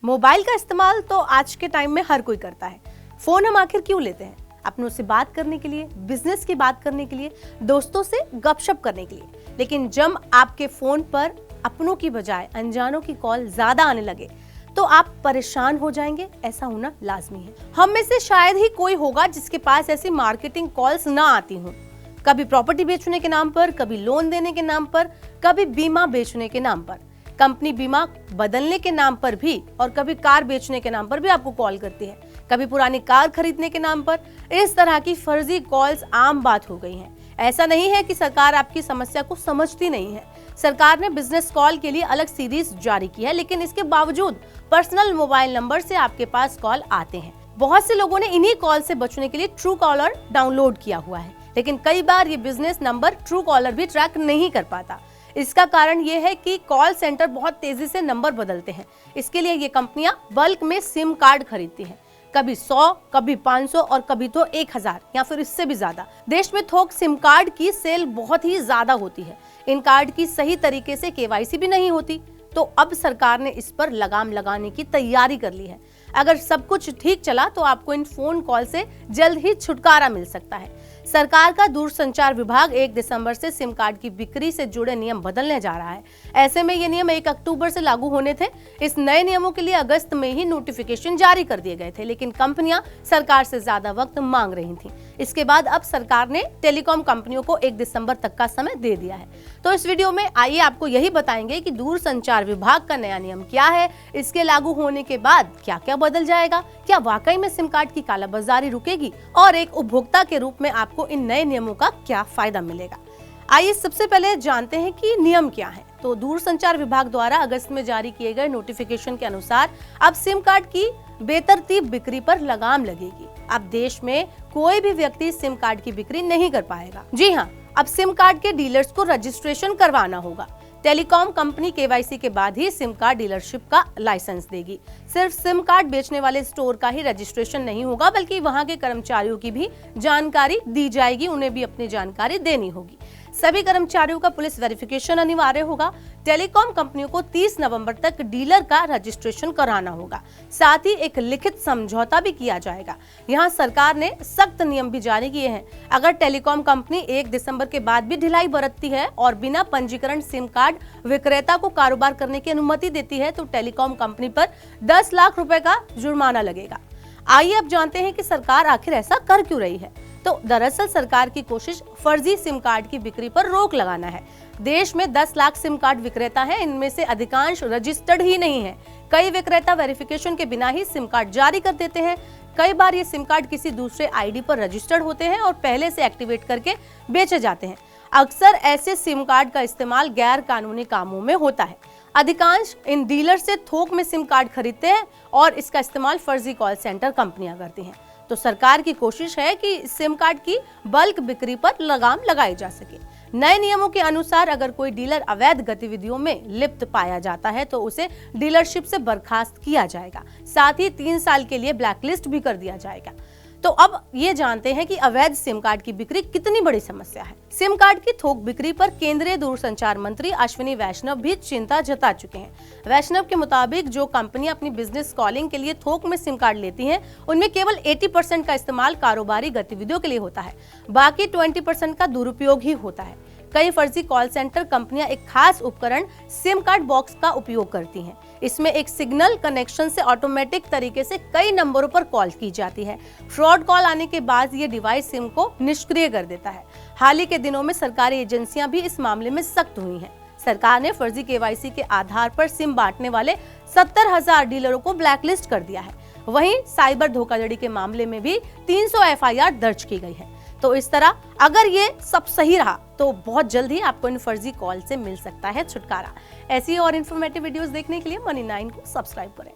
Mobile का इस्तेमाल तो आज के टाइम में हर कोई करता है। फोन हम आखिर क्यों लेते हैं? अपनों से बात करने के लिए, बिजनेस की बात करने के लिए, दोस्तों से गपशप करने के लिए। लेकिन जब आपके फोन पर अपनों की बजाय अनजानों की कॉल ज्यादा आने लगे तो आप परेशान हो जाएंगे। ऐसा होना लाजमी है। हम में से शायद ही कोई होगा जिसके पास ऐसी मार्केटिंग कॉल्स ना आती हों। कभी प्रॉपर्टी बेचने के नाम पर, कभी लोन देने के नाम पर, कभी बीमा बेचने के नाम पर, कंपनी बीमा बदलने के नाम पर भी, और कभी कार बेचने के नाम पर भी आपको कॉल करती है, कभी पुरानी कार खरीदने के नाम पर। इस तरह की फर्जी कॉल्स आम बात हो गई हैं। ऐसा नहीं है कि सरकार आपकी समस्या को समझती नहीं है। सरकार ने बिजनेस कॉल के लिए अलग सीरीज जारी की है, लेकिन इसके बावजूद पर्सनल मोबाइल नंबर से आपके पास कॉल आते हैं। बहुत से लोगों ने इन्हीं कॉल से बचने के लिए ट्रू कॉलर डाउनलोड किया हुआ है, लेकिन कई बार ये बिजनेस नंबर ट्रू कॉलर भी ट्रैक नहीं कर पाता। इसका कारण ये है कि कॉल सेंटर बहुत तेजी से नंबर बदलते हैं। इसके लिए ये कंपनियां बल्क में सिम कार्ड खरीदती हैं, कभी 100, कभी 500 और कभी तो 1000 या फिर इससे भी ज्यादा। देश में थोक सिम कार्ड की सेल बहुत ही ज्यादा होती है। इन कार्ड की सही तरीके से केवाईसी भी नहीं होती, तो अब सरकार ने इस पर लगाम लगाने की तैयारी कर ली है। अगर सब कुछ ठीक चला तो आपको इन फोन कॉल से जल्द ही छुटकारा मिल सकता है। सरकार का दूरसंचार विभाग 1 दिसंबर से सिम कार्ड की बिक्री से जुड़े नियम बदलने जा रहा है। ऐसे में ये नियम 1 अक्टूबर से लागू होने थे। इस नए नियमों के लिए अगस्त में ही नोटिफिकेशन जारी कर दिए गए थे, लेकिन कंपनियां सरकार से ज्यादा वक्त मांग रही थीं। इसके बाद अब सरकार ने टेलीकॉम कंपनियों को 1 दिसंबर तक का समय दे दिया है। तो इस वीडियो में आइए आपको यही बताएंगे कि दूरसंचार विभाग का नया नियम क्या है, इसके लागू होने के बाद क्या क्या बदल जाएगा, क्या वाकई में सिम कार्ड की कालाबाजारी रुकेगी और एक उपभोक्ता के रूप में आपको इन नए नियमों का क्या फायदा मिलेगा। आइए सबसे पहले जानते हैं कि नियम क्या है। तो दूरसंचार विभाग द्वारा अगस्त में जारी किए गए नोटिफिकेशन के अनुसार अब सिम कार्ड की बेतरतीब बिक्री पर लगाम लगेगी। अब देश में कोई भी व्यक्ति सिम कार्ड की बिक्री नहीं कर पाएगा। जी हाँ, अब सिम कार्ड के डीलर्स को रजिस्ट्रेशन करवाना होगा। टेलीकॉम कंपनी केवाईसी के बाद ही सिम कार्ड डीलरशिप का लाइसेंस देगी। सिर्फ सिम कार्ड बेचने वाले स्टोर का ही रजिस्ट्रेशन नहीं होगा, बल्कि वहां के कर्मचारियों की भी जानकारी दी जाएगी। उन्हें भी अपनी जानकारी देनी होगी। सभी कर्मचारियों का पुलिस वेरिफिकेशन अनिवार्य होगा। टेलीकॉम कंपनियों को 30 नवंबर तक डीलर का रजिस्ट्रेशन कराना होगा। साथ ही एक लिखित समझौता भी किया जाएगा। यहाँ सरकार ने सख्त नियम भी जारी किए हैं। अगर टेलीकॉम कंपनी 1 दिसंबर के बाद भी ढिलाई बरतती है और बिना पंजीकरण सिम कार्ड विक्रेता को कारोबार करने की अनुमति देती है, तो टेलीकॉम कंपनी पर 10 लाख रुपए का जुर्माना लगेगा। आइए अब जानते हैं कि सरकार आखिर ऐसा कर क्यों रही है। तो दरअसल सरकार की कोशिश फर्जी सिम कार्ड की बिक्री पर रोक लगाना है। देश में 10 लाख सिम कार्ड विक्रेता हैं, इनमें से अधिकांश रजिस्टर्ड ही नहीं है। कई विक्रेता वेरिफिकेशन के बिना ही सिम कार्ड जारी कर देते हैं। कई बार ये सिम कार्ड किसी दूसरे आईडी पर रजिस्टर्ड होते हैं और पहले से एक्टिवेट करके बेचे जाते हैं। अक्सर ऐसे सिम कार्ड का इस्तेमाल गैर कानूनी कामों में होता है। अधिकांश इन डीलर से थोक में सिम कार्ड खरीदते हैं और इसका इस्तेमाल फर्जी कॉल सेंटर कंपनियां करती हैं। तो सरकार की कोशिश है कि सिम कार्ड की बल्क बिक्री पर लगाम लगाई जा सके। नए नियमों के अनुसार अगर कोई डीलर अवैध गतिविधियों में लिप्त पाया जाता है तो उसे डीलरशिप से बर्खास्त किया जाएगा। साथ ही 3 साल के लिए ब्लैकलिस्ट भी कर दिया जाएगा। तो अब ये जानते हैं कि अवैध सिम कार्ड की बिक्री कितनी बड़ी समस्या है। सिम कार्ड की थोक बिक्री पर केंद्रीय दूरसंचार मंत्री अश्विनी वैष्णव भी चिंता जता चुके हैं। वैष्णव के मुताबिक जो कंपनियां अपनी बिजनेस कॉलिंग के लिए थोक में सिम कार्ड लेती हैं, उनमें केवल 80% का इस्तेमाल कारोबारी गतिविधियों के लिए होता है। बाकी 20% का दुरुपयोग ही होता है। कई फर्जी कॉल सेंटर कंपनियां एक खास उपकरण सिम कार्ड बॉक्स का उपयोग करती हैं। इसमें एक सिग्नल कनेक्शन से ऑटोमेटिक तरीके से कई नंबरों पर कॉल की जाती है। फ्रॉड कॉल आने के बाद ये डिवाइस सिम को निष्क्रिय कर देता है। हाल ही के दिनों में सरकारी एजेंसियां भी इस मामले में सख्त हुई हैं। सरकार ने फर्जी केवाईसी के आधार पर सिम बांटने वाले 70,000 डीलरों को ब्लैकलिस्ट कर दिया है। वहीं साइबर धोखाधड़ी के मामले में भी 300 FIR दर्ज की गई है। तो इस तरह अगर ये सब सही रहा तो बहुत जल्द ही आपको इन फर्जी कॉल से मिल सकता है छुटकारा। ऐसी और इन्फॉर्मेटिव वीडियोस देखने के लिए मनी 9 को सब्सक्राइब करें।